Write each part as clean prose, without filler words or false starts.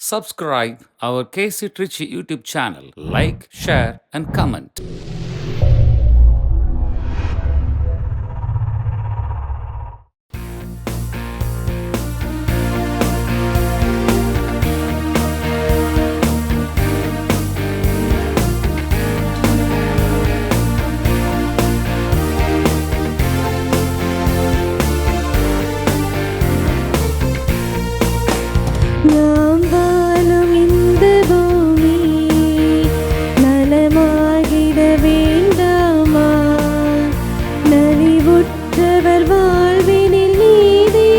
Subscribe our KC Trichy YouTube channel. Like, share, and comment. நாம் வாழும் இந்த பூமி நலமாகிட வேண்டாமா? நலிவுற்றவர் வாழ்வினில் நீதி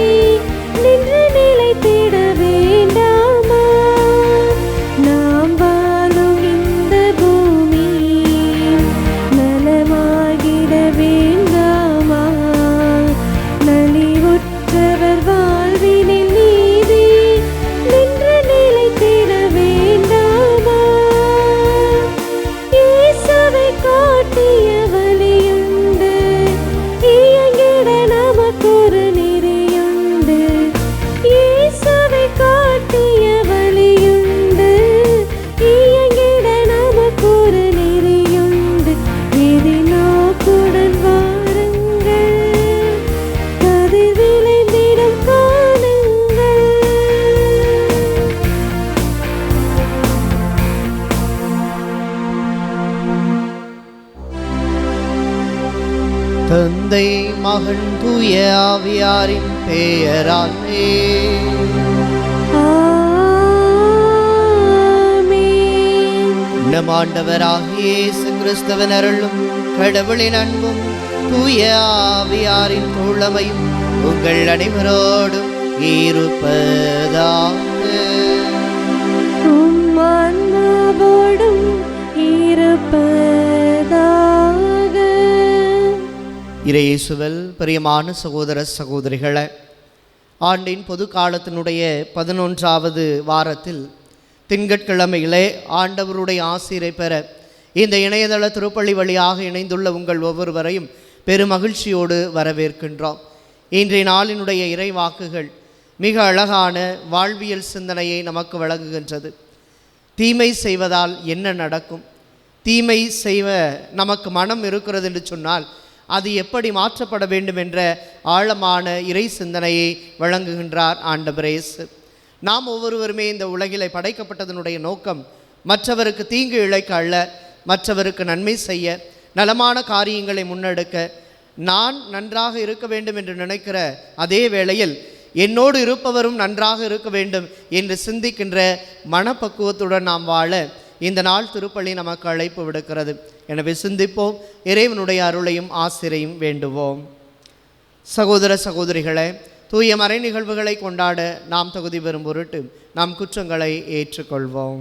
நின்று நிலைத்திட வேண்டாமா? நாம் வாழும் இந்த பூமி நலமாகிட வேண்டாமா? நலிவுற்றவர் வாழ்வினில் நீதி நின்று நிலைத்திட வேண்டாமா? இயேசுவை காட்டிய வழியுண்டு, இயங்கிட நமக்கொரு நெறியுண்டு. இயேசுவை காட்டிய வழியுண்டு, இயங்கிட நமக்கொரு நெறியுண்டு. விதி நோக்குடன் வாருங்கள், கதிர் விளைந்திடும் காணுங்கள். தந்தை மகன் தூய ஆவியாரின் பெயராலே ஆமென். நம் ஆண்டவராகிய இயேசு கிறிஸ்துவின் அருளும் கடவுளின் அன்பும் தூய ஆவியாரின் தோழமையும் உங்கள் அனைவரோடும் இருப்பதாக. உம் ஆன்மாவோடும் இருப்பதாக. இயேசுவில் பிரியமான சகோதர சகோதரிகளே, ஆண்டின் பொது காலத்தினுடைய 11வது வாரத்தில் திங்கட்கிழமையிலே ஆண்டவருடைய ஆசீரை பெற இந்த இணையதள திருப்பள்ளி வழியாக இணைந்துள்ள உங்கள் ஒவ்வொருவரையும் பெருமகிழ்ச்சியோடு வரவேற்கின்றோம். இன்றைய நாளினுடைய இறைவாக்குகள் மிக அழகான வாழ்வியல் சிந்தனையை நமக்கு வழங்குகின்றது. தீமை செய்வதால் என்ன நடக்கும்? தீமை செய்வ நமக்கு மனம் இருக்கிறது என்று சொன்னால் அது எப்படி மாற்றப்பட வேண்டும் என்ற ஆழமான இறை சிந்தனையை வழங்குகின்றார் ஆண்டவர் இயேசு. நாம் ஒவ்வொருவருமே இந்த உலகிலே படைக்கப்பட்டதனுடைய நோக்கம் மற்றவருக்கு தீங்கு இழைக்க அல்ல, மற்றவருக்கு நன்மை செய்ய, நலமான காரியங்களை முன்னெடுக்க. நான் நன்றாக இருக்க வேண்டும் என்று நினைக்கிற அதே வேளையில் என்னோடு இருப்பவரும் நன்றாக இருக்க வேண்டும் என்று சிந்திக்கின்ற மனப்பக்குவத்துடன் நாம் வாழ இந்த நாள் திருப்பலி நமக்கு அழைப்பு விடுக்கிறது. எனவே சிந்திப்போம், இறைவனுடைய அருளையும் ஆசிரையும் வேண்டுவோம். சகோதர சகோதரிகளே, தூய மறை நிகழ்வுகளை கொண்டாட நாம் தகுதி பெறும் பொருட்டு நாம் குற்றங்களை ஏற்றுக்கொள்வோம்.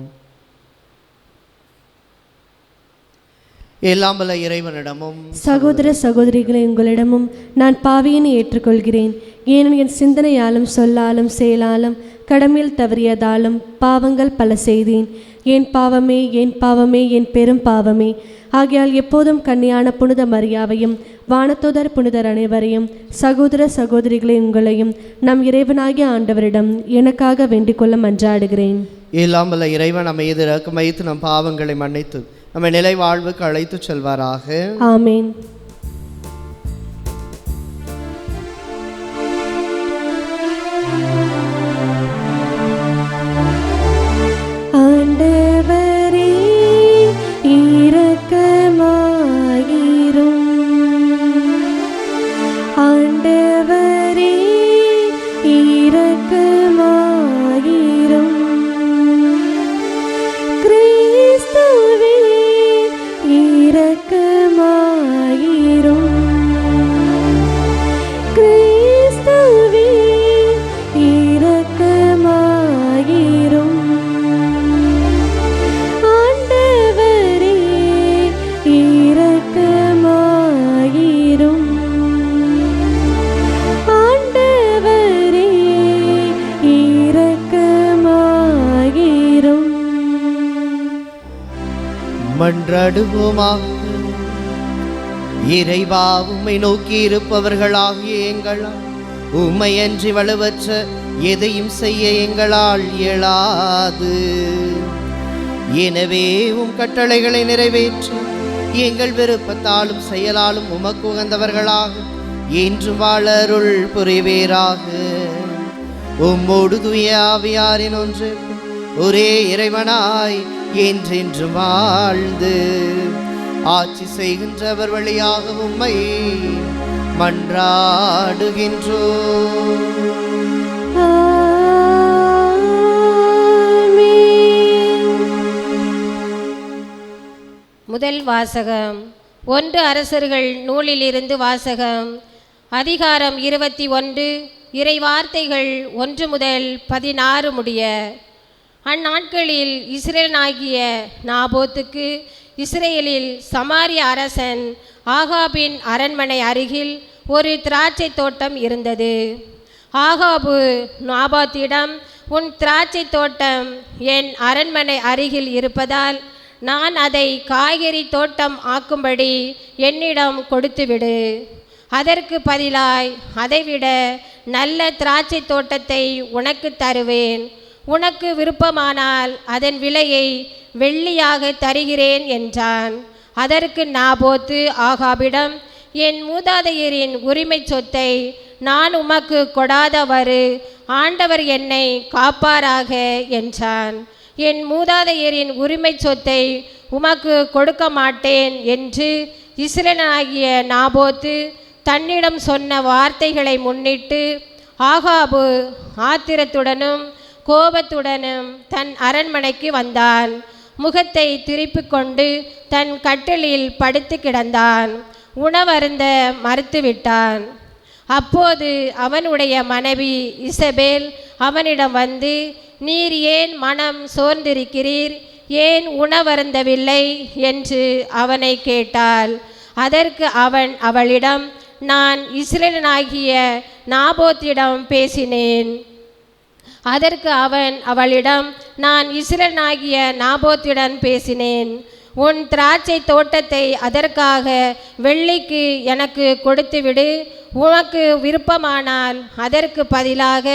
எல்லாம் வல்ல இறைவனிடமும் சகோதர சகோதரிகளை உங்களிடமும் நான் பாவியினை ஏற்றுக்கொள்கிறேன். ஏனெனில் என் சிந்தனையாலும் சொல்லாலும் செயலாலும் கடமையில் தவறியதாலும் பாவங்கள் பல செய்தேன். என் பாவமே, என் பாவமே, என் பெரும் பாவமே. ஆகையால் எப்போதும் கன்னியான புனித மரியாவையும் வானதூதர் புனிதர் அனைவரையும் சகோதர சகோதரிகளை உங்களையும் நம் இறைவனாகிய ஆண்டவரிடம் எனக்காக வேண்டிக் கொள்ள மன்றாடுகிறேன். எல்லாம் வல்ல இறைவன் நம்மை இரக்கம் வைத்து நம் பாவங்களை மன்னித்து நம்மை நிலை வாழ்வுக்கு அழைத்து செல்வாராக. ஆமேன். ஆண்டவரே இரக்கமாயிரும். ஆண்டவரே இரக்கமாயிரும். கிறிஸ்துவே இரக்கமாயிரும். கிறிஸ்துவே இரக்கமாயிரும். ஆண்டவரே இரக்கமாயிரும். ஆண்டவரே இரக்கமாயிரும். மன்றாடுவோமாக. இறைவா, உம்மை நோக்கி இருப்பவர்களாகிய எங்களால் உம்மையன்றி வலுவற்ற எதையும் செய்ய எங்களால் இயலாது. எனவே உம் கட்டளைகளை நிறைவேற்றி எங்கள் விருப்பத்தாலும் செயலாலும் உமக்கு உகந்தவர்களாக என்றும் வாழ அருள் புரிவீராக. உம்மோடு தூய ஆவியாரின் ஒன்று ஒரே இறைவனாய் என்றென்று வாழ்ந்து ஆட்சி செய்கின்றவர் வழியாக உம்மை மன்றாடுகின்றோம். முதல் வாசகம். 1 அரசர்கள் நூலிலிருந்து வாசகம். அதிகாரம் 21, இறை வார்த்தைகள் 1 முதல் 16 முடிய. அந்நாட்களில் இஸ்ரேலனாகிய நாபோத்துக்கு இஸ்ரேலில் சமாரிய அரசன் ஆகாபின் அரண்மனை அருகில் ஒரு திராட்சை தோட்டம் இருந்தது. ஆகாபு நாபோத்திடம், உன் திராட்சை தோட்டம் என் அரண்மனை அருகில் இருப்பதால் நான் அதை காய்கறி தோட்டம் ஆக்கும்படி என்னிடம் கொடுத்துவிடு. அதற்கு பதிலாய் அதைவிட நல்ல திராட்சை தோட்டத்தை உனக்கு தருவேன். உனக்கு விருப்பமானால் அதன் விலையை வெள்ளியாக தருகிறேன் என்றான். அதற்கு நாபோத்து ஆகாபிடம், என் மூதாதையரின் உரிமை சொத்தை நான் உமக்கு கொடாதவாறு ஆண்டவர் என்னை காப்பாராக என்றான். என் மூதாதையரின் உரிமை சொத்தை உமக்கு கொடுக்க மாட்டேன் என்று இஸ்ரேலனாகிய நாபோத்து தன்னிடம் சொன்ன வார்த்தைகளை முன்னிட்டு ஆகாபு ஆத்திரத்துடனும் கோபத்துடனும் தன் அரண்மனைக்கு வந்தான். முகத்தை திருப்பிக் கொண்டு தன் கட்டிலில் படுத்து கிடந்தான். உணவருந்த மறுத்துவிட்டான். அப்போது அவனுடைய மனைவி இசபேல் அவனிடம் வந்து, நீர் ஏன் மனம் சோர்ந்திருக்கிறீர், ஏன் உணவருந்தவில்லை என்று அவனை கேட்டாள். அதற்கு அவன் அவளிடம், நான் இஸ்ரேலனாகிய நாபோத்திடம் பேசினேன். அதற்கு அவன் அவளிடம், நான் இஸ்ரேலனாகிய நாபோத்திடம் பேசினேன். உன் திராட்சை தோட்டத்தை அதற்காக வெள்ளிக்கு எனக்கு கொடுத்துவிடு. உனக்கு விருப்பமானால் அதற்கு பதிலாக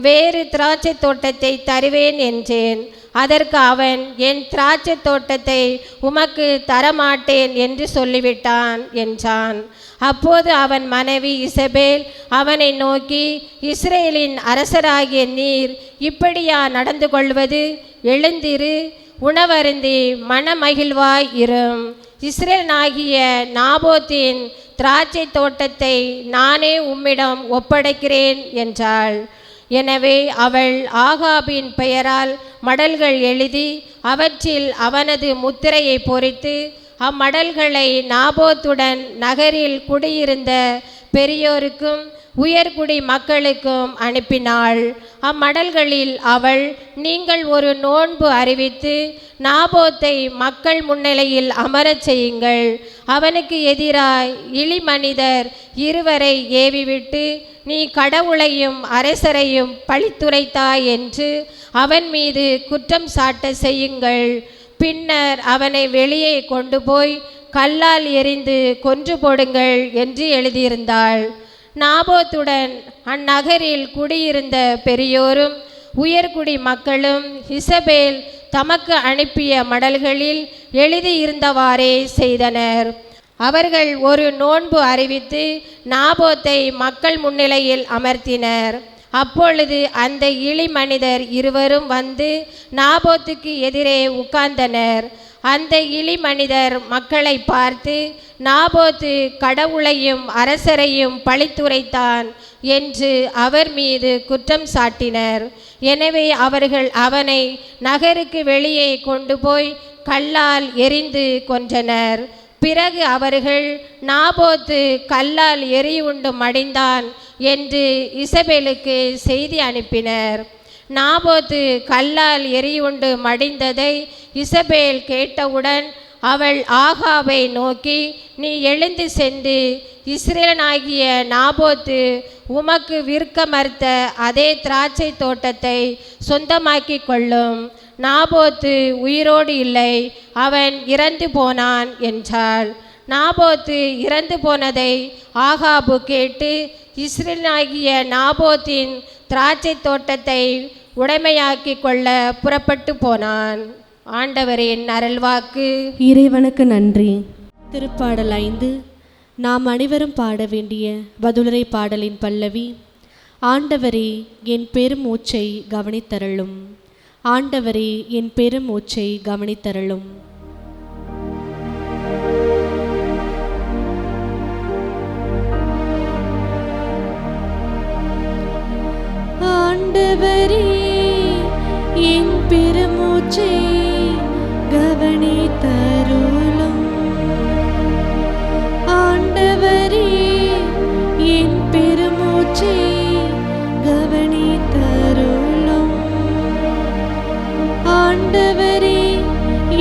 வேறு திராட்சை தோட்டத்தை தருவேன் என்றேன். அதற்கு அவன், என் திராட்சை தோட்டத்தை உமக்கு தரமாட்டேன் என்று சொல்லிவிட்டான் என்றான். அப்போது அவன் மனைவி இசபேல் அவனை நோக்கி, இஸ்ரேலின் அரசராகிய நீர் இப்படியா நடந்து கொள்வது? எழுந்திரு, உணவருந்தி மனமகிழ்வாய் இரும். இஸ்ரேலனாகிய நாபோத்தின் திராட்சை தோட்டத்தை நானே உம்மிடம் ஒப்படைக்கிறேன் என்றாள். எனவே அவள் ஆகாபின் பெயரால் மடல்கள் எழுதி அவற்றில் அவனது முத்திரையை பொறித்து அம்மடல்களை நாபோத்துடன் நகரில் குடியிருந்த பெரியோருக்கும் உயர்குடி மக்களுக்கும் அனுப்பினாள். அம்மடல்களில் அவள், நீங்கள் ஒரு நோன்பு அறிவித்து நாபோத்தை மக்கள் முன்னிலையில் அமரச் செய்யுங்கள். அவனுக்கு எதிராய் இழி மனிதர் 2 ஏவிவிட்டு, நீ கடவுளையும் அரசரையும் பழித்துரைத்தாய் என்று அவன் மீது குற்றம் சாட்ட செய்யுங்கள். பின்னர் அவனை வெளியே கொண்டு போய் கல்லால் எறிந்து கொன்று போடுங்கள் என்று எழுதியிருந்தாள். நாபோத்துடன் அந்நகரில் குடியிருந்த பெரியோரும் உயர்குடி மக்களும் இசபேல் தமக்கு அனுப்பிய மடல்களில் எழுதியிருந்தவாறே செய்தனர். அவர்கள் ஒரு நோன்பு அறிவித்து நாபோத்தை மக்கள் முன்னிலையில் அமர்த்தினர். அப்பொழுது அந்த இழி மனிதர் 2 வந்து நாபோத்துக்கு எதிரே உட்கார்ந்தனர். அந்த இழி மனிதர் மக்களை பார்த்து, நாபோத்து கடவுளையும் அரசரையும் பழித்துரைத்தான் என்று அவர் மீது குற்றம் சாட்டினர். எனவே அவர்கள் அவனை நகருக்கு வெளியே கொண்டு போய் கல்லால் எறிந்து கொன்றனர். பிறகு அவர்கள், நாபோத்து கல்லால் எறியுண்டு மடிந்தான் என்று இசபேலுக்கு செய்தி அனுப்பினர். நாபோத்து கல்லால் எறியுண்டு மடிந்ததை இசபேல் கேட்டவுடன் அவள் ஆகாபை நோக்கி, நீ எழுந்து சென்று இஸ்ரேலனாகிய நாபோத்து உமக்கு விற்க மறுத்த அதே திராட்சை தோட்டத்தை சொந்தமாக்கி கொள்ளும். நாபோத்து உயிரோடு இல்லை, அவன் இறந்து போனான் என்றாள். நாபோத்து இறந்து போனதை ஆகாபு கேட்டு இஸ்ரேலாகிய நாபோத்தின் திராட்சை தோட்டத்தை உடைமையாக்கி கொள்ள புறப்பட்டு போனான். ஆண்டவரின் அருள்வாக்கு. இறைவனுக்கு நன்றி. திருப்பாடல் 5. நாம் அனைவரும் பாட வேண்டிய பதிலுரை பாடலின் பல்லவி. ஆண்டவரே என் பெரும் மூச்சை கவனித்தருளும். ஆண்டவரே என் பெரும் மூச்சை கவனித்தருளும். ஆண்டவரே என் பெருமூச்சை கவனித்தருளும். ஆண்டவரே என் பெருமூச்சை கவனித்தருளும். ஆண்டவரே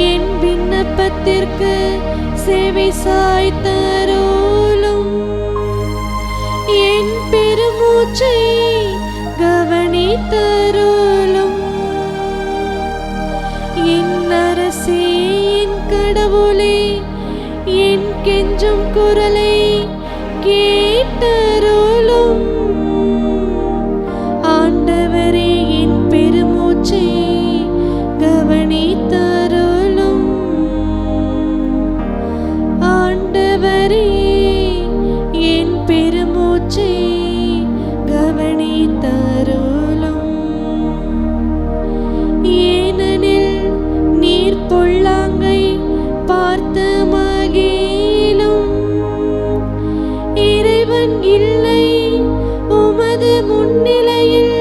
என் விண்ணப்பத்திற்கு செவி சாய்த்தருளும். என் பெருமூச்சை கவனித்தருளும். என் அரசே என் கடவுளே என் கெஞ்சும் குரலை கேட்டருளும். ஆண்டவரே என் பெருமூச்சை கவனித்தருளும். ஆண்டவரே என் பெருமூச்சை கவனித்தருளும். ஏனெனில் நீர் பொல்லாங்கை பார்த்து மகிழும். இறைவன் இல்லை உமது முன்னிலையில்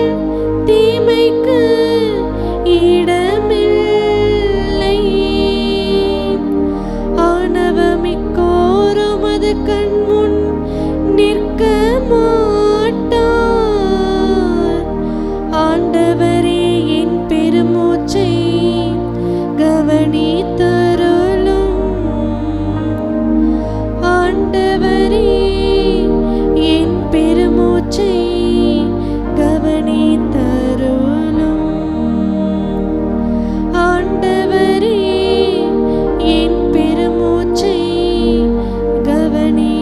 தீமைக்கு இடமில்லை. ஆணவமிக்கோர் உமது கண்முன் நிற்க மாட்டார். ஆண்டவரே என் பெருமூச்சை கவனித்தருளும். ஆண்டவரே என் பெருமூச்சை கவனித்தருளும். ஆண்டவரே என் பெருமூச்சை கவனித்தருளும்.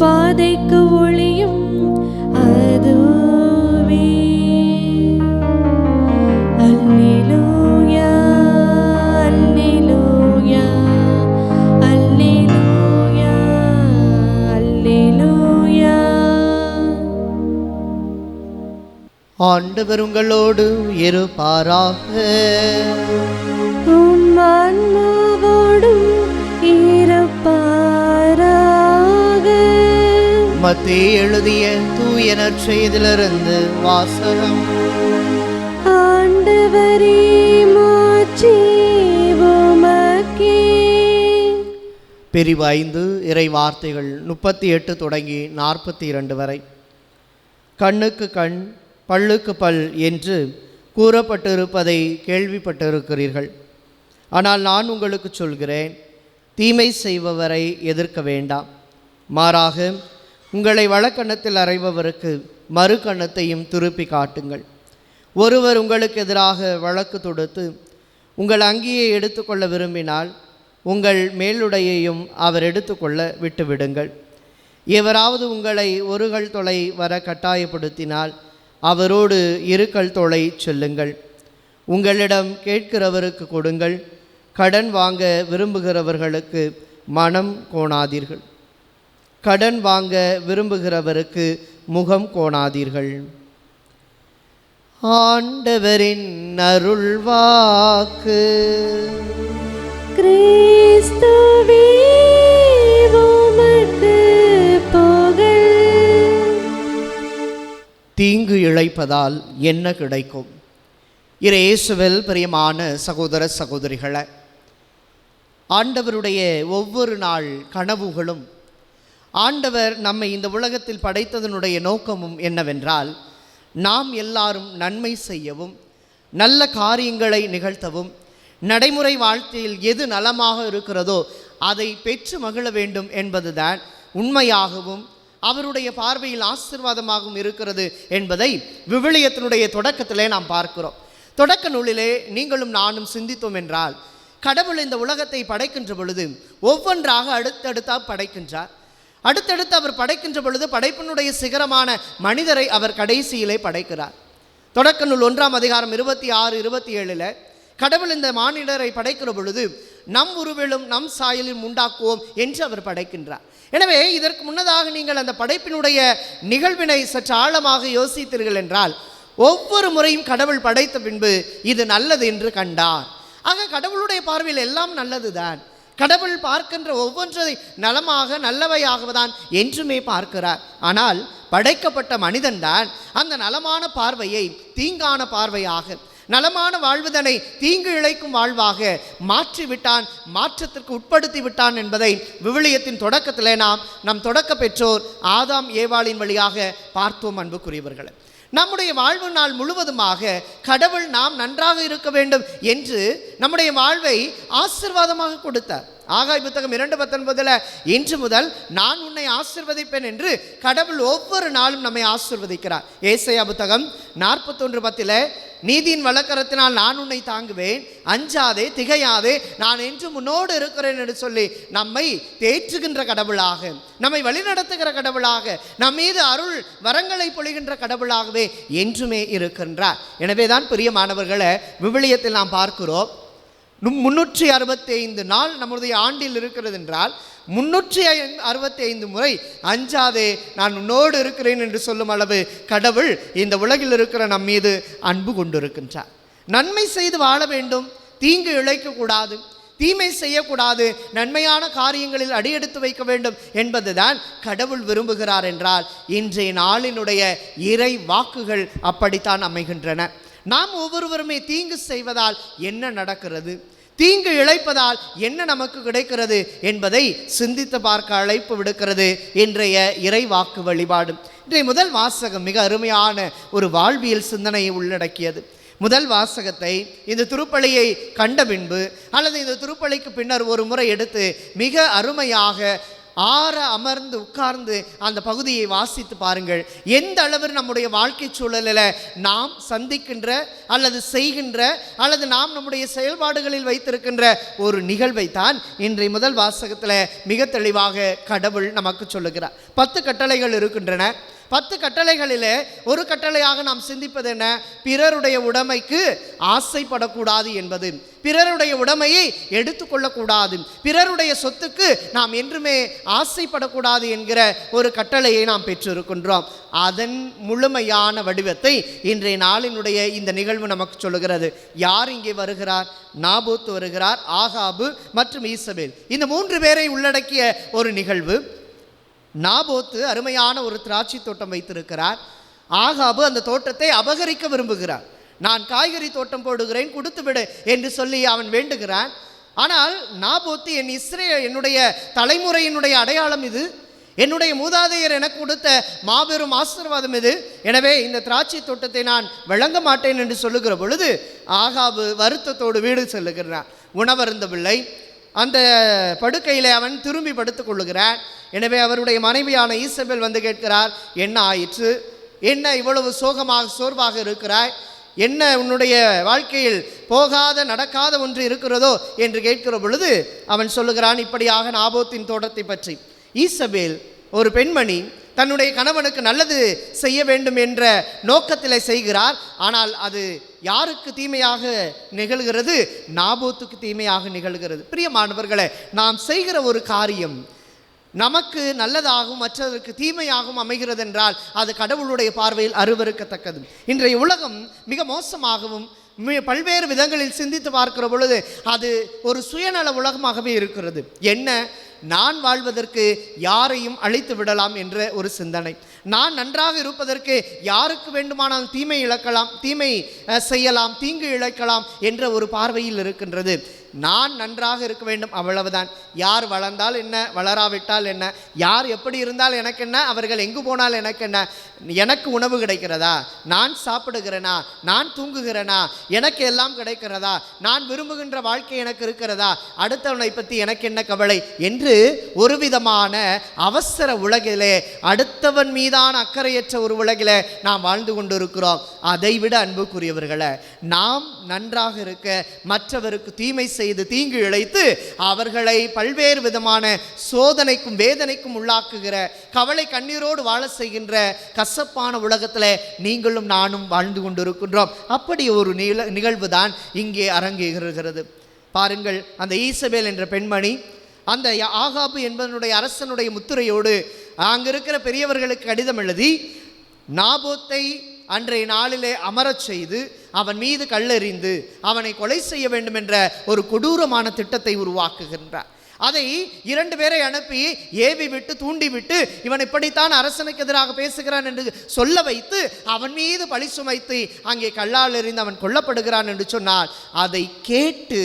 பாதைக்கு ஒளியும் அதுவே. அல்லேலூயா அல்லேலூயா அல்லேலூயா அல்லேலூயா. ஆண்டவர் உங்களோடு இருப்பாராக. உம் ஆன்மாவோடும் இருப்பாராக. மத்தேயு எழுதிய தூய நற்செய்தியிலிருந்து வாசகம். ஆண்டவரே மாட்சி உமக்கே. பிரிவு 5 இறை வார்த்தைகள் 38 தொடங்கி 42 வரை. கண்ணுக்கு கண் பல்லுக்கு பல் என்று கூறப்பட்டிருப்பதை கேள்விப்பட்டிருக்கிறீர்கள். ஆனால் நான் உங்களுக்கு சொல்கிறேன், தீமை செய்பவரை எதிர்க்க வேண்டாம். மாறாக உங்களை வலக்கண்ணத்தில் அறைபவருக்கு மறு கண்ணத்தையும் திருப்பி காட்டுங்கள். ஒருவர் உங்களுக்கு எதிராக வழக்கு தொடுத்து உங்கள் அங்கியை எடுத்துக்கொள்ள விரும்பினால் உங்கள் மேலுடையையும் அவர் எடுத்துக்கொள்ள விட்டுவிடுங்கள். எவராவது உங்களை ஒரு கல் தொலை வர கட்டாயப்படுத்தினால் அவரோடு 2 கல் தொலை செல்லுங்கள். உங்களிடம் கேட்கிறவருக்கு கொடுங்கள். கடன் வாங்க விரும்புகிறவர்களுக்கு மனம் கோணாதீர்கள். கடன் வாங்க விரும்புகிறவருக்கு முகம் கோணாதீர்கள். ஆண்டவரின் அருள்வாக்கு. கிறிஸ்துவே உம்மை தீங்கு இழைப்பதால் என்ன கிடைக்கும்? இயேசுவில் பிரியமான சகோதர சகோதரிகளே, ஆண்டவருடைய ஒவ்வொரு நாள் கனவுகளும், ஆண்டவர் நம்மை இந்த உலகத்தில் படைத்ததனுடைய நோக்கமும் என்னவென்றால், நாம் எல்லாரும் நன்மை செய்யவும், நல்ல காரியங்களை நிகழ்த்தவும், நடைமுறை வாழ்க்கையில் எது நலமாக இருக்கிறதோ அதை பெற்று மகிழ வேண்டும் என்பதுதான் உண்மையாகவும் அவருடைய பார்வையில் ஆசீர்வாதமாகவும் இருக்கிறது என்பதை விவிலியத்தினுடைய தொடக்கத்திலே நாம் பார்க்கிறோம். தொடக்க நூலிலே நீங்களும் நானும் சிந்தித்தோம் என்றால், கடவுள் இந்த உலகத்தை படைக்கின்ற பொழுது ஒவ்வொன்றாக அடுத்தடுத்தாக படைக்கின்றார். அடுத்தடுத்து அவர் படைக்கின்ற பொழுது படைப்பினுடைய சிகரமான மனிதரை அவர் கடைசியிலே படைக்கிறார். தொடக்க நூல் 1ஆம் அதிகாரம் 26, 27 கடவுள் இந்த மானிடரை படைக்கிற பொழுது நம் உருவிலும் நம் சாயலிலும் உண்டாக்குவோம் என்று அவர் படைக்கின்றார். எனவே இதற்கு முன்னதாக நீங்கள் அந்த படைப்பினுடைய நிகழ்வினை சற்று ஆழமாக யோசித்தீர்கள் என்றால், ஒவ்வொரு முறையும் கடவுள் படைத்த பின்பு இது நல்லது என்று கண்டார். ஆக கடவுளுடைய பார்வையில் எல்லாம் நல்லதுதான். கடவுள் பார்க்கின்ற ஒவ்வொன்றை நலமாக நல்லவையாகத்தான் என்றுமே பார்க்கிறார். ஆனால் படைக்கப்பட்ட மனிதன்தான் அந்த நலமான பார்வையை தீங்கான பார்வையாக, நலமான வாழ்வுதனை தீங்கு இழைக்கும் வாழ்வாக மாற்றிவிட்டான், மாற்றத்திற்கு உட்படுத்தி விட்டான் என்பதை விவிலியத்தின் தொடக்கத்திலே நம் தொடக்க பெற்றோர் ஆதாம் ஏவாளின் வழியாக பார்த்தோம். அன்புக்குரியவர்களே, நம்முடைய வாழ்வு நாள் முழுவதுமாக கடவுள் நாம் நன்றாக இருக்க வேண்டும் என்று நம்முடைய வாழ்வை ஆசீர்வாதமாக கொடுத்தார். ஆகாய் புத்தகம் 2:19 இன்று முதல் நான் உன்னை ஆசீர்வதிப்பேன் என்று கடவுள் ஒவ்வொரு நாளும் நம்மை ஆசீர்வதிக்கிறார். ஏசாயா புத்தகம் 41:10 நீதியின் வழக்கரத்தினால் நான் உன்னை தாங்குவேன், அஞ்சாதே திகையாதே, நான் என்றும் உன்னோடு இருக்கிறேன் என்று சொல்லி நம்மை தேற்றுகின்ற கடவுளாக, நம்மை வழிநடத்துகிற கடவுளாக, நம் மீது அருள் வரங்களை பொழிகின்ற கடவுளாகவே என்றுமே இருக்கின்றார். எனவே தான் பிரியமானவர்களை விவிலியத்தில் நாம் பார்க்கிறோம், 365 நாள் நம்முடைய ஆண்டில் இருக்கிறது என்றால் 365 முறை அஞ்சாதே நான் உன்னோடு இருக்கிறேன் என்று சொல்லும் அளவு கடவுள் இந்த உலகில் இருக்கிற நம் மீது அன்பு கொண்டிருக்கின்றார். நன்மை செய்து வாழ வேண்டும், தீங்கு இழைக்கக்கூடாது, தீமை செய்யக்கூடாது, நன்மையான காரியங்களில் அடியெடுத்து வைக்க வேண்டும் என்பதுதான் கடவுள் விரும்புகிறார் என்றால் இன்றைய நாளினுடைய இறை வாக்குகள் அப்படித்தான் அமைகின்றன. நாம் ஒவ்வொருவருமே தீங்கு செய்வதால் என்ன நடக்கிறது, தீங்கு இழைப்பதால் என்ன நமக்கு கிடைக்கிறது என்பதை சிந்தித்து பார்க்க அழைப்பு விடுக்கிறது இன்றைய இறை வாக்கு வழிபாடு. இன்றைய முதல் வாசகம் மிக அருமையான ஒரு வாழ்வியல் சிந்தனையை உள்ளடக்கியது. முதல் வாசகத்தை இந்த திருப்பலியை கண்ட பின்பு அல்லது இந்த திருப்பலிக்கு பின்னர் ஒரு முறை எடுத்து மிக அருமையாக ஆற அமர்ந்து உட்கார்ந்து அந்த பகுதியை வாசித்து பாருங்கள். எந்த அளவு நம்முடைய வாழ்க்கை சூழலில் நாம் சந்திக்கின்ற அல்லது செய்கின்ற அல்லது நாம் நம்முடைய செயல்பாடுகளில் வைத்திருக்கின்ற ஒரு நிகழ்வை தான் இன்றைய முதல் வாசகத்தில் மிக தெளிவாக கடவுள் நமக்கு சொல்லுகிறார். 10 கட்டளைகள் இருக்கின்றன. 10 கட்டளைகளிலே ஒரு கட்டளையாக நாம் சிந்திப்பது என்ன? பிறருடைய உடைமைக்கு ஆசைப்படக்கூடாது என்பது, பிறருடைய உடைமையை எடுத்துக்கொள்ளக்கூடாது, பிறருடைய சொத்துக்கு நாம் என்றுமே ஆசைப்படக்கூடாது என்கிற ஒரு கட்டளையை நாம் பெற்றிருக்கின்றோம். அதன் முழுமையான வடிவத்தை இன்றைய நாளினுடைய இந்த நிகழ்வு நமக்கு சொல்லுகிறது. யார் இங்கே வருகிறார்? நாபோத் வருகிறார், ஆகாபு மற்றும் ஈசபேல், இந்த 3 பேரை உள்ளடக்கிய ஒரு நிகழ்வு. நாபோத்து அருமையான ஒரு திராட்சை தோட்டம் வைத்திருக்கிறார். ஆகாபு அந்த தோட்டத்தை அபகரிக்க விரும்புகிறார். நான் காய்கறி தோட்டம் போடுகிறேன், கொடுத்து விடு என்று சொல்லி அவன் வேண்டுகிறான். ஆனால் நாபோத்து என்னுடைய தலைமுறையினுடைய அடையாளம் இது, என்னுடைய மூதாதையர் எனக்கு கொடுத்த மாபெரும் ஆசீர்வாதம் இது, எனவே இந்த திராட்சை தோட்டத்தை நான் வழங்க மாட்டேன் என்று சொல்லுகிற பொழுது ஆகாபு வருத்தத்தோடு வீடு செல்லுகிறான். உணவருந்தவில்லை. அந்த படுக்கையில் அவன் திரும்பி படுத்துக் கொள்ளுகிறான். எனவே அவருடைய மனைவியான ஈசபேல் வந்து கேட்கிறார், என்ன ஆயிற்று, என்ன இவ்வளவு சோர்வாக இருக்கிறாய், என்ன உன்னுடைய வாழ்க்கையில் போகாத நடக்காத ஒன்று இருக்கிறதோ என்று கேட்கிற பொழுது அவன் சொல்லுகிறான் இப்படியாக நாபோத்தின் தோட்டத்தை பற்றி. ஈசபேல் ஒரு பெண்மணி தன்னுடைய கணவனுக்கு நல்லது செய்ய வேண்டும் என்ற நோக்கத்தில் செய்கிறார். ஆனால் அது யாருக்கு தீமையாக நிகழ்கிறது? நாபோத்துக்கு தீமையாக நிகழ்கிறது. பிரியமானவர்களே, நாம் செய்கிற ஒரு காரியம் நமக்கு நல்லதாகவும் மற்றதற்கு தீமையாகவும் அமைகிறது என்றால் அது கடவுளுடைய பார்வையில் அருவருக்கத்தக்கது. இன்றைய உலகம் மிக மோசமாகவும் பல்வேறு விதங்களில் சிந்தித்து பார்க்கிற பொழுது அது ஒரு சுயநல உலகமாகவே இருக்கிறது. என்ன நான் வாழ்வதற்கு யாரையும் அழித்து விடலாம் என்ற ஒரு சிந்தனை. நான் நன்றாக இருப்பதற்கு யாருக்கு வேண்டுமானால் தீமை இழக்கலாம், தீமை செய்யலாம், தீங்கு இழைக்கலாம் என்ற ஒரு பார்வையில் இருக்கின்றது. நான் நன்றாக இருக்க வேண்டும், அவ்வளவுதான். யார் வளர்ந்தால் என்ன, வளராவிட்டால் என்ன, யார் எப்படி இருந்தால் எனக்கு என்ன, அவர்கள் எங்கு போனால் எனக்கு என்ன, எனக்கு உணவு கிடைக்கிறதா, நான் சாப்பிடுகிறேனா, நான் தூங்குகிறேனா, எனக்கு எல்லாம் கிடைக்கிறதா, நான் விரும்புகின்ற வாழ்க்கை எனக்கு இருக்கிறதா, அடுத்தவனை பற்றி எனக்கு என்ன கவலை என்று ஒரு விதமான அவசர உலகிலே, அடுத்தவன் மீதான அக்கறையற்ற ஒரு உலகிலே நாம் வாழ்ந்து கொண்டிருக்கிறோம். அதைவிட அன்புக்குரியவர்களே, நாம் நன்றாக இருக்க மற்றவருக்கு தீமை செய்து தீங்கு இழைத்து அவர்களை பல்வேறு விதமான சோதனைக்கும் வேதனைக்கும் உள்ளாக்குகிற, கவலை கண்ணீரோடு வாழ செய்கின்ற கசப்பான உலகத்தில் நீங்களும் நானும் வாழ்ந்து கொண்டிருக்கின்றோம். அப்படி ஒரு நிகழ்வு தான் இங்கே அரங்கேறுகிறது. பாருங்கள், அந்த ஈசபேல் என்ற பெண்மணி அந்த ஆகாபு என்பதனுடைய அரசனுடைய முத்திரையோடு அங்கிருக்கிற பெரியவர்களுக்கு கடிதம் எழுதி நாபோத்தை அன்றைய நாளிலே அமரச் செய்து அவன் மீது கல்லெறிந்து அவனை கொலை செய்ய வேண்டும் என்ற ஒரு கொடூரமான திட்டத்தை உருவாக்குகின்றார். அதை 2 பேரை அனுப்பி ஏவி விட்டு தூண்டி விட்டு இவன் இப்படித்தான் அரசனுக்கு எதிராக பேசுகிறான் என்று சொல்ல வைத்து அவன் மீது பழி சுமைத்து அங்கே கல்லால் எறிந்து அவன் கொல்லப்படுகிறான் என்று சொன்னார். அதை கேட்டு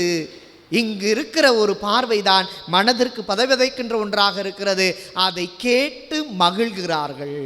இங்கு இருக்கிற ஒரு பார்வைதான் மனதிற்கு பதவிதைக்கின்ற ஒன்றாக இருக்கிறது. அதை கேட்டு மகிழ்கிறார்கள்.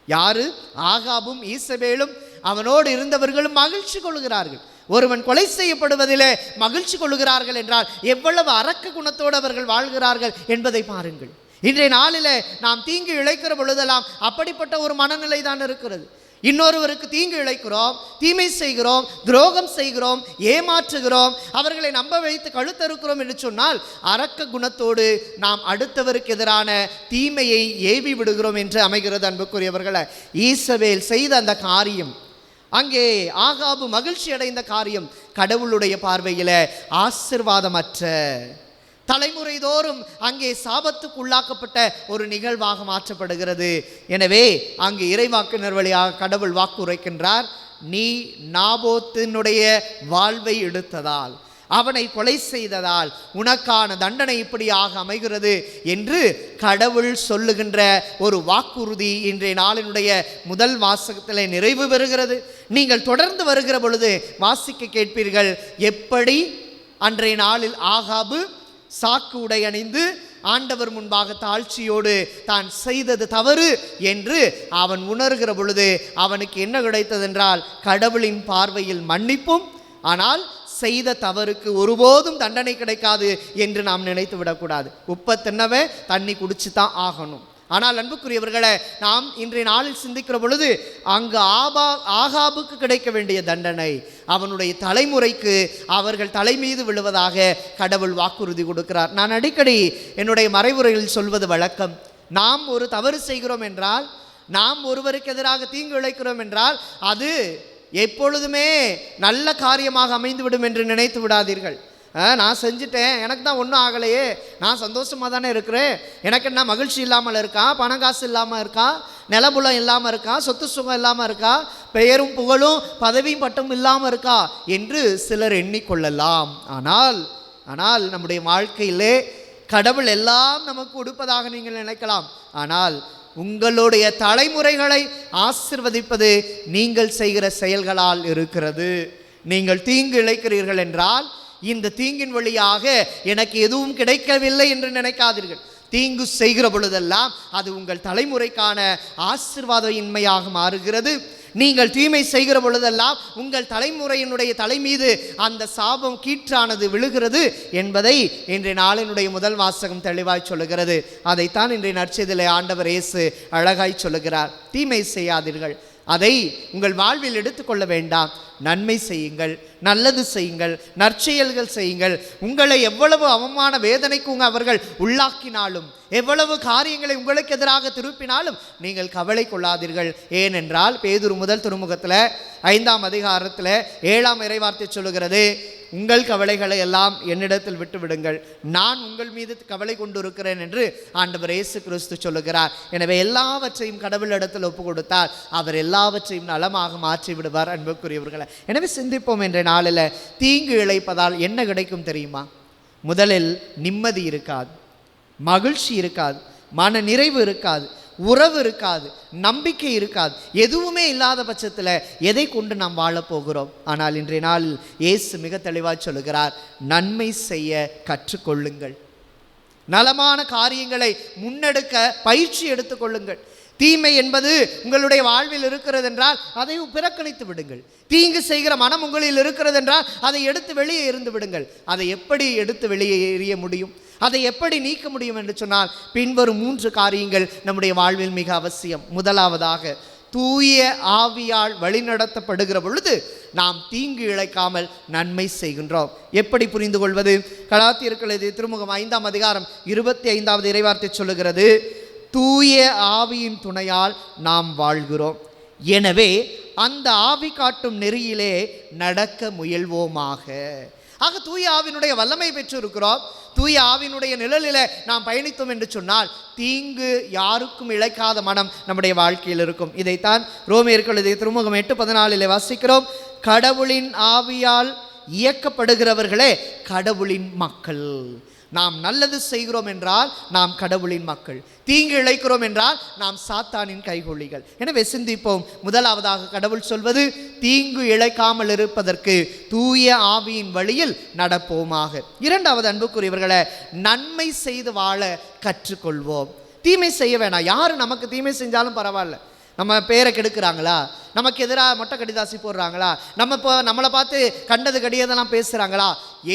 யாரு? ஆகாபும் ஈசபேலும் அவனோடு இருந்தவர்களும் மகிழ்ச்சி கொள்கிறார்கள். ஒருவன் கொலை செய்யப்படுவதிலே மகிழ்ச்சி கொள்கிறார்கள் என்றால் எவ்வளவு அரக்க குணத்தோடு அவர்கள் வாழ்கிறார்கள் என்பதை பாருங்கள். இன்றைய நாளிலே நாம் தீங்கு இழைக்கிற பொழுதெல்லாம் அப்படிப்பட்ட ஒரு மனநிலை தான் இருக்கிறது. இன்னொருவருக்கு தீங்கு இழைக்கிறோம், தீமை செய்கிறோம், துரோகம் செய்கிறோம், ஏமாற்றுகிறோம், அவர்களை நம்ப வைத்து கழுத்தறுக்கிறோம் என்று சொன்னால் அரக்க குணத்தோடு நாம் அடுத்தவருக்கு எதிரான தீமையை ஏவி விடுகிறோம் என்று அமைகிறது. அன்புக்குரியவர்களை, ஈசபேல் செய்த அந்த காரியம், அங்கே ஆகாபு மகிழ்ச்சி அடைந்த காரியம் கடவுளுடைய பார்வையில் ஆசீர்வாதமற்ற, தலைமுறை தோறும் அங்கே சாபத்துக்கு உள்ளாக்கப்பட்ட ஒரு நிகழ்வாக மாற்றப்படுகிறது. எனவே அங்கே இறைவாக்கினர் வழியாக கடவுள் வாக்கு உரைக்கின்றார், நீ நாபோத்தினுடைய வாழ்வை எடுத்ததால், அவனை கொலை செய்ததால் உனக்கான தண்டனை இப்படியாக அமைகிறது என்று கடவுள் சொல்லுகின்ற ஒரு வாக்குறுதி இன்றைய நாளினுடைய முதல் வாசகத்தில் நிறைவு பெறுகிறது. நீங்கள் தொடர்ந்து வருகிற பொழுது வாசிக்க கேட்பீர்கள், எப்படி அன்றைய நாளில் ஆகாபு சாக்கு உடை அணிந்து ஆண்டவர் முன்பாக தாழ்ச்சியோடு தான் செய்தது தவறு என்று அவன் உணர்கிற பொழுது அவனுக்கு என்ன கிடைத்ததென்றால் கடவுளின் பார்வையில் மன்னிப்பும், ஆனால் செய்த தவறுக்கு ஒருபோதும் தண்டனை கிடைக்காது என்று நாம் நினைத்து விடக்கூடாது. உப்பை தின்னவே தண்ணி குடிச்சு தான் ஆகணும். ஆனால் அன்புக்குரியவர்களை, நாம் இன்றைய நாளில் சிந்திக்கிற பொழுது அங்கு ஆகாபுக்கு கிடைக்க வேண்டிய தண்டனை அவனுடைய தலைமுறைக்கு அவர்கள் தலை மீது விழுவதாக கடவுள் வாக்குறுதி கொடுக்கிறார். நான் அடிக்கடி என்னுடைய மறைவுரையில் சொல்வது வழக்கம், நாம் ஒரு தவறு செய்கிறோம் என்றால், நாம் ஒருவருக்கு எதிராக தீங்கு இழைக்கிறோம் என்றால் அது எப்பொழுதுமே நல்ல காரியமாக அமைந்துவிடும் என்று நினைத்து விடாதீர்கள். நான் செஞ்சுட்டேன், எனக்கு தான் ஒன்றும் ஆகலையே, நான் சந்தோஷமாக தானே இருக்கிறேன், எனக்கு என்ன மகிழ்ச்சி இல்லாமல் இருக்கா, பணம் காசு இல்லாமல் இருக்கா, நிலபுலம் இல்லாமல் இருக்கா, சொத்து சுகம் இல்லாமல் இருக்கா, பெயரும் புகழும் பதவியும் பட்டும் இல்லாமல் இருக்கா என்று சிலர் எண்ணிக்கொள்ளலாம். ஆனால் நம்முடைய வாழ்க்கையிலே கடவுள் எல்லாம் நமக்கு கொடுப்பதாக நீங்கள் நினைக்கலாம். ஆனால் உங்களுடைய தலைமுறைகளை ஆசிர்வதிப்பது நீங்கள் செய்கிற செயல்களால் இருக்கிறது. நீங்கள் தீங்கு இழைக்கிறீர்கள் என்றால் இந்த தீங்கின் வழியாக எனக்கு எதுவும் கிடைக்கவில்லை என்று நினைக்காதீர்கள். தீங்கு செய்கிற பொழுதெல்லாம் அது உங்கள் தலைமுறைக்கான ஆசீர்வாத இன்மையாக மாறுகிறது. நீங்கள் தீமை செய்கிற பொழுதெல்லாம் உங்கள் தலைமுறையினுடைய தலை மீது அந்த சாபம் கீற்றானது விழுகிறது என்பதை இன்றைய நாளினுடைய முதல் வாசகம் தெளிவாய் சொல்லுகிறது. அதைத்தான் இன்றைய நற்செய்தியிலே ஆண்டவர் இயேசு அழகாய் சொல்லுகிறார். தீமை செய்யாதீர்கள், அதை உங்கள் வாழ்வில் எடுத்துக்கொள்ள வேண்டாம், நன்மை செய்யுங்கள், நல்லது செய்யுங்கள், நற்செயல்கள் செய்யுங்கள். உங்களை எவ்வளவு அவமான வேதனைக்கு அவர்கள் உள்ளாக்கினாலும், எவ்வளவு காரியங்களை உங்களுக்கு எதிராக திருப்பினாலும் நீங்கள் கவலை கொள்ளாதீர்கள். ஏனென்றால் பேதுரு முதல் திருமுகத்தில் 5ஆம் அதிகாரத்தில் 7ஆம் இறைவார்த்தை சொல்லுகிறது, உங்கள் கவலைகளை எல்லாம் என்னிடத்தில் விட்டு விடுங்கள், நான் உங்கள் மீது கவலை கொண்டு இருக்கிறேன் என்று ஆண்டவர் இயேசு கிறிஸ்து சொல்லுகிறார். எனவே எல்லாவற்றையும் கடவுளிடத்தில் ஒப்பு கொடுத்தால் அவர் எல்லாவற்றையும் நலமாக மாற்றி விடுவார். அன்புக்குரியவர்களை, எனவே சிந்திப்போம். என்ற நாளில் தீங்கு இழைப்பதால் என்ன கிடைக்கும் தெரியுமா? முதலில் நிம்மதி இருக்காது. மகிழ்ச்சி இருக்காது, மன நிறைவு இருக்காது, உறவு இருக்காது, நம்பிக்கை இருக்காது. எதுவுமே இல்லாத பட்சத்தில் எதை கொண்டு நாம் வாழப்போகிறோம்? ஆனால் இன்றைய நாளில் இயேசு மிக தெளிவாக சொல்லுகிறார், நன்மை செய்ய கற்றுக்கொள்ளுங்கள், நலமான காரியங்களை முன்னெடுக்க பயிற்சி எடுத்துக்கொள்ளுங்கள். தீமை என்பது உங்களுடைய வாழ்வில் இருக்கிறது என்றால் அதை புறக்கணித்து விடுங்கள். தீங்கு செய்கிற மனம் உங்களில் இருக்கிறது என்றால் அதை எடுத்து வெளியே எறிந்து விடுங்கள். அதை எப்படி எடுத்து வெளியே எறிய முடியும்? அதை எப்படி நீக்க முடியும் என்று சொன்னால் பின்வரும் 3 காரியங்கள் நம்முடைய வாழ்வில் மிக அவசியம். முதலாவதாக, தூய ஆவியால் வழிநடத்தப்படுகிற பொழுது நாம் தீங்கு இழைக்காமல் நன்மை செய்கின்றோம். எப்படி புரிந்து கொள்வது? கலாத்தியர்கள் எழுதிய திருமுகம் 5ஆம் அதிகாரம் 25வது இறைவார்த்தை சொல்லுகிறது, தூய ஆவியின் துணையால் நாம் வாழ்கிறோம், எனவே அந்த ஆவி காட்டும் நெறியிலே நடக்க முயல்வோமாக. ஆக தூய ஆவியினுடைய வல்லமை பெற்று இருக்கிறோம். தூய ஆவியினுடைய நிழலில் நாம் பயணித்தோம் என்று சொன்னால் தீங்கு யாருக்கும் இழைக்காத மனம் நம்முடைய வாழ்க்கையில் இருக்கும். இதைத்தான் ரோமியர்கள் எழுதிய திருமுகம் 8:14 வாசிக்கிறோம். கடவுளின் ஆவியால் இயக்கப்படுகிறவர்களே கடவுளின் மக்கள். நாம் நல்லது செய்கிறோம் என்றால் நாம் கடவுளின் மக்கள், தீங்கு இழைக்கிறோம் என்றால் நாம் சாத்தானின் கைகொள்ளிகள். எனவே சிந்திப்போம். முதலாவதாக கடவுள் சொல்வது, தீங்கு இழைக்காமல் இருப்பதற்கு தூய ஆவியின் வழியில் நடப்போமாக. இரண்டாவது, அன்புக்குரியவர்களை, நன்மை செய்து வாழ கற்றுக்கொள்வோம். தீமை செய்ய வேணாம். யார் நமக்கு தீமை செஞ்சாலும் பரவாயில்ல. நம்ம பேரை கெடுக்கிறாங்களா, நமக்கு எதிராக மொட்டை கடிதாசி போடுறாங்களா, நம்மளை பார்த்து கண்டது கடியதெல்லாம் பேசுகிறாங்களா,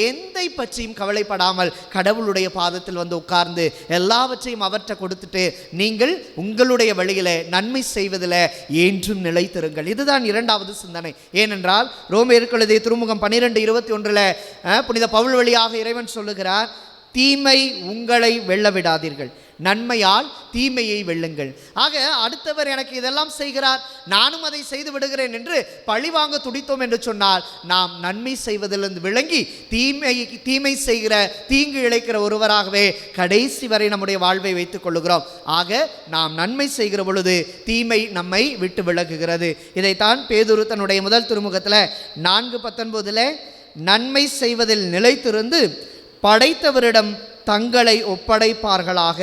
எதை பற்றியும் கவலைப்படாமல் கடவுளுடைய பாதத்தில் வந்து உட்கார்ந்து எல்லாவற்றையும் அவற்றை கொடுத்துட்டு நீங்கள் உங்களுடைய வழியில் நன்மை செய்வதில் என்றும் நிலைத்திருங்கள். இதுதான் இரண்டாவது சிந்தனை. ஏனென்றால் ரோமியர்கள் எழுதிய திருமுகம் 12:21 புனித பவுல் வழியாக இறைவன் சொல்லுகிறார், தீமை உங்களை வெல்ல விடாதீர்கள், நன்மையால் தீமையை வெல்லுங்கள். ஆக அடுத்தவர் எனக்கு இதெல்லாம் செய்கிறார், நானும் அதை செய்து விடுகிறேன் என்று பழிவாங்க துடித்தோம் என்று சொன்னால் நாம் நன்மை செய்வதிலிருந்து விளங்கி தீமை செய்கிற, தீங்கு இழைக்கிற ஒருவராகவே கடைசி வரை நம்முடைய வாழ்வை வைத்துக் கொள்ளுகிறோம். ஆக நாம் நன்மை செய்கிற பொழுது தீமை நம்மை விட்டு விலகுகிறது. இதைத்தான் பேதுரு தன்னுடைய முதல் திருமுகத்தில் 4:19 நன்மை செய்வதில் நிலைத்திருந்து படைத்தவரிடம் தங்களை ஒப்படைப்பார்களாக,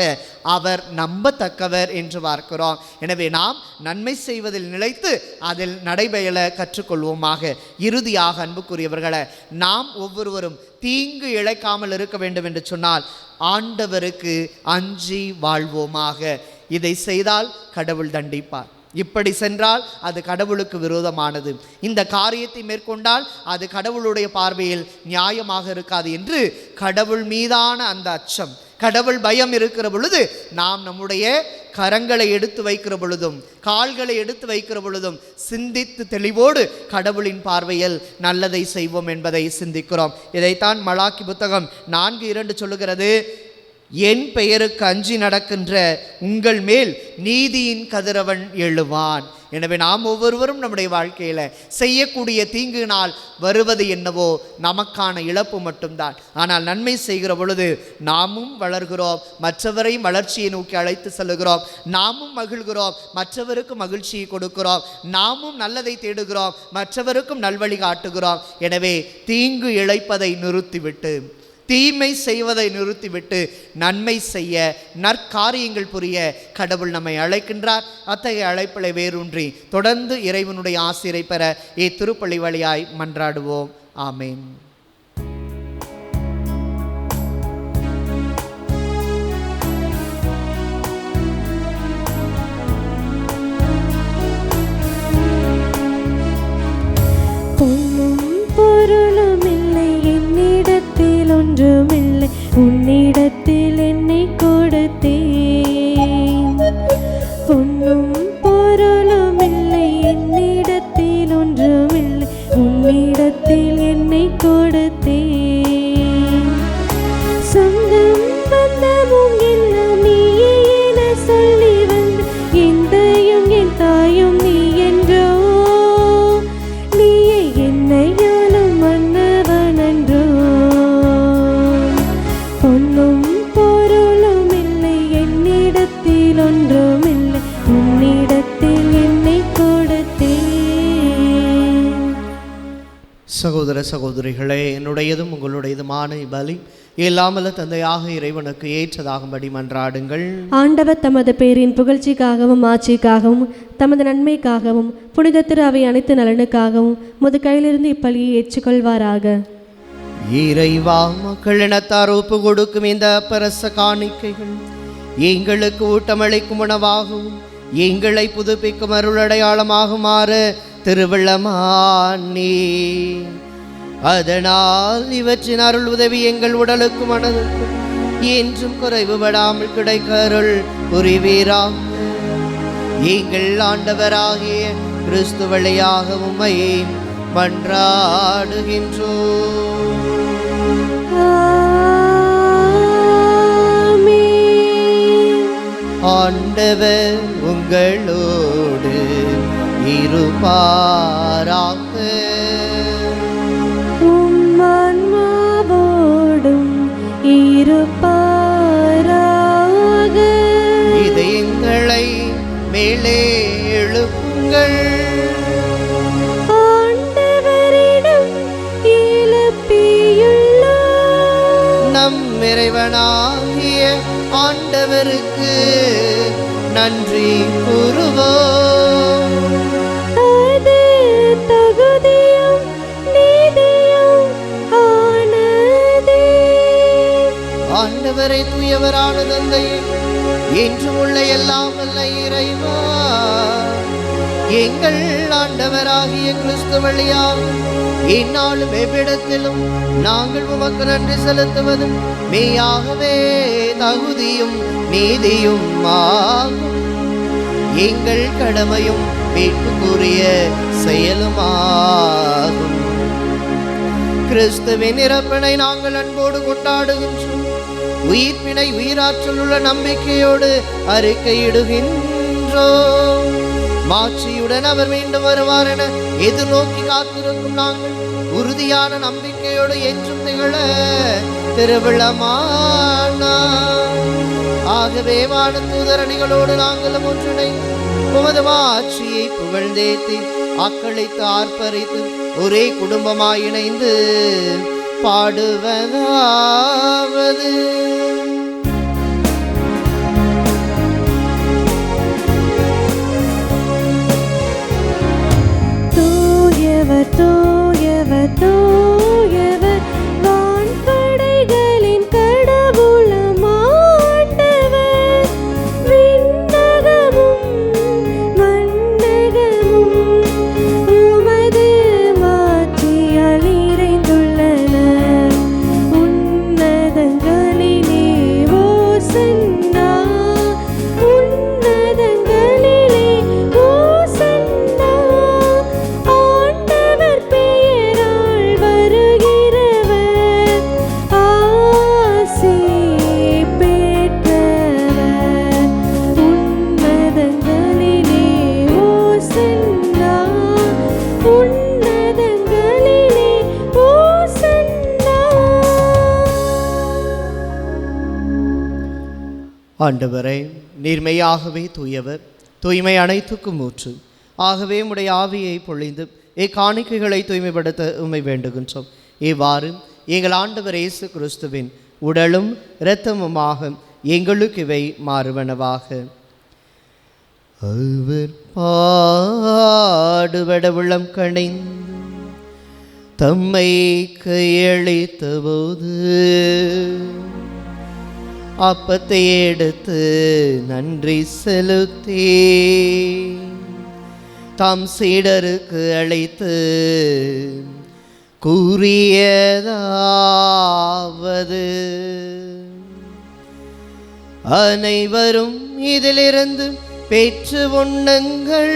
அவர் நம்பத்தக்கவர் என்று பார்க்கிறோம். எனவே நாம் நன்மை செய்வதில் நிலைத்து அதில் நடைபெற கற்றுக்கொள்வோமாக. இறுதியாக அன்புக்குரியவர்களை, நாம் ஒவ்வொருவரும் தீங்கு இழைக்காமல் இருக்க வேண்டும் என்று சொன்னால் ஆண்டவருக்கு அஞ்சி வாழ்வோமாக. இதை செய்தால் கடவுள் தண்டிப்பார், இப்படி சென்றால் அது கடவுளுக்கு விரோதமானது, இந்த காரியத்தை மேற்கொண்டால் அது கடவுளுடைய பார்வையில் நியாயமாக இருக்காது என்று கடவுள் மீதான அந்த அச்சம், கடவுள் பயம் இருக்கிற பொழுது நாம் நம்முடைய கரங்களை எடுத்து வைக்கிற பொழுதும் கால்களை எடுத்து வைக்கிற பொழுதும் சிந்தித்து தெளிவோடு கடவுளின் பார்வையில் நல்லதை செய்வோம் என்பதை சிந்திக்கிறோம். இதைத்தான் மலாக்கி புத்தகம் 4:2 சொல்லுகிறது, என் பெயருக்கு அஞ்சி நடக்கின்ற உங்கள் மேல் நீதியின் கதிரவன் எழுவான். எனவே நாம் ஒவ்வொருவரும் நம்முடைய வாழ்க்கையில் செய்யக்கூடிய தீங்கினால் வருவது என்னவோ நமக்கான இழப்பு மட்டும்தான். ஆனால் நன்மை செய்கிற பொழுது நாமும் வளர்கிறோம், மற்றவரையும் வளர்ச்சியை நோக்கி அழைத்து செல்லுகிறோம், நாமும் மகிழ்கிறோம், மற்றவருக்கு மகிழ்ச்சியை கொடுக்கிறோம், நாமும் நல்லதை தேடுகிறோம், மற்றவருக்கும் நல்வழி காட்டுகிறோம். எனவே தீங்கு இழைப்பதை நிறுத்திவிட்டு, தீமை செய்வதை நிறுத்திவிட்டு நன்மை செய்ய, நற்காரியங்கள் புரிய கடவுள் நம்மை அழைக்கின்றார். அத்தகைய அழைப்பலை வேரூன்றி தொடர்ந்து இறைவனுடைய ஆசிரை பெற திருப்பலி வழியாய் மன்றாடுவோம். ஆமேன். ஒன்றுமில்லை, உன்னிடத்தில் என்னை கொடுத்தேன். பொன்னும் பொருளும் இல்லை, என்னிடத்தில் ஒன்றுமில்லை, உன்னிடத்தில் என்னை கொடுத்தேன். சொந்தம் பந்தமும் எல்லாம் நீயே என சொல்லி வந்து எந்தையும் என் தாயும் நீ என்றோ, நீயே என்னையாலும் மன்னவன் என்றோ. பொன்னும் பொருளும் இல்லை, என்னிடத்தில் ஒன்றுமில்லை, உன்னிடத்தில் என்னை கொடுத்தேன். சகோதர சகோதரிகளே, என்னுடையதும் உங்களுடையதுமான பலி இல்லாமல தந்தையாக இறைவனுக்கு ஏற்றதாகும்படி மன்றாடுங்கள். ஆண்டவர் தமது பேரின் புகழ்ச்சிக்காகவும் ஆட்சிக்காகவும் தமது நன்மைக்காகவும் புனித திரு அவை அனைத்து நலனுக்காகவும் முது கையிலிருந்து இப்பலியை ஏற்றுக்கொள்வாராக. இறைவா, மக்கள் இனத்தார் ஒப்பு கொடுக்கும் இந்த பரச காணிக்கைகள் எங்களுக்கு ஊட்டமளிக்கும் உணவாகவும் எங்களை புதுப்பிக்கும் அருளடையாளமாகுமாறு திருவிழமானே. அதனால் இவற்றின் அருள் உதவி எங்கள் உடலுக்கும் மனதுக்கும் என்றும் குறைவுபடாமல் கிடைக்க அருள் புரிவீராக. எங்கள் ஆண்டவராகிய கிறிஸ்து வழியாக உம்மை மன்றாடுகின்றோம். ஆண்டவர் உங்களோடு இருப்பாராக. உம்மான்மாவோடும் இருப்பாராக. இதயங்களை மேலே எழுப்புங்கள். ஆண்டவரிடம் எழுப்பியுள்ளோம். நம் இறைவனாகிய ஆண்டவருக்கு நன்றி கூறுவோம். அது தகுதியும் நீதியும் ஆனதே. ஆண்டவரை தூயவரான தந்தையே, என்றும் உள்ள எல்லாம் வல்ல இறைவா, எங்கள் ஆண்டவராகிய கிறிஸ்து வழியாக இந்நாளும் எவ்விடத்திலும் நாங்கள் உமக்கு நன்றி செலுத்துவதும் மெய்யாகவே தகுதியும் நீதியும் ஆகும். எங்கள் கடமையும் மீட்புக்குரிய செயலுமாகும். கிறிஸ்துவின் இறப்பினை நாங்கள் அன்போடு கொண்டாடுகின்றோம். உயிர்ப்பினை உயிராற்றல் உள்ள நம்பிக்கையோடு அறிக்கையிடுகின்றோம். மாட்சியுடன் அவர் மீண்டும் வருவார் என எதிர்நோக்கி காத்திருக்கும் நாங்கள் உறுதியான நம்பிக்கையோடு என்றும் திகழ திருவிழமானா. ஆகவே வான தூதரணிகளோடு நாங்களும் ஒன்றிணைந்து உமது மாட்சியை புகழ்ந்தேத்தி அக்களித்து ஆர்ப்பரித்து ஒரே குடும்பமாய் இணைந்து பாடுவதாவது. தூயவர் தூயவர் தூயவர் வான்படைகளின் கடவுளம் ஆண்டவர். விண்ணகமும் மண்ணகமும் உமது மாட்சியால் நிறைந்துள்ளன. உன்னதங்களிலே ஓசன்னா, உன்னதங்களிலே ஓசன்னா. ஆண்டவர் பெயரால் வருகிறவர் ஆசி பெற்றவர். உன்னதங்களிலே ஓசன்னா, உன்னதங்களிலே ஓசன்னா. ஆண்டவரே, நீர்மையாகவே தூயவர், தூய்மை அனைத்துக்கும் ஊற்று. ஆகவே உம்முடைய ஆவியை பொழிந்து இக்காணிக்கைகளை தூய்மைப்படுத்த உம்மை வேண்டுகின்றோம். இவ்வாறு எங்கள் ஆண்டவர் இயேசு கிறிஸ்துவின் உடலும் இரத்தமுமாக எங்களுக்கு இவை மாறுவனவாக. அவர் பாடுபட உள்ளம் கணைந்து தம்மை கையளித்த போது அப்பத்தை எடுத்து நன்றி செலுத்தி தாம் சீடருக்கு அழைத்து கூறியதாவது: அனைவரும் இதிலிருந்து பெற்று உண்ணுங்கள்,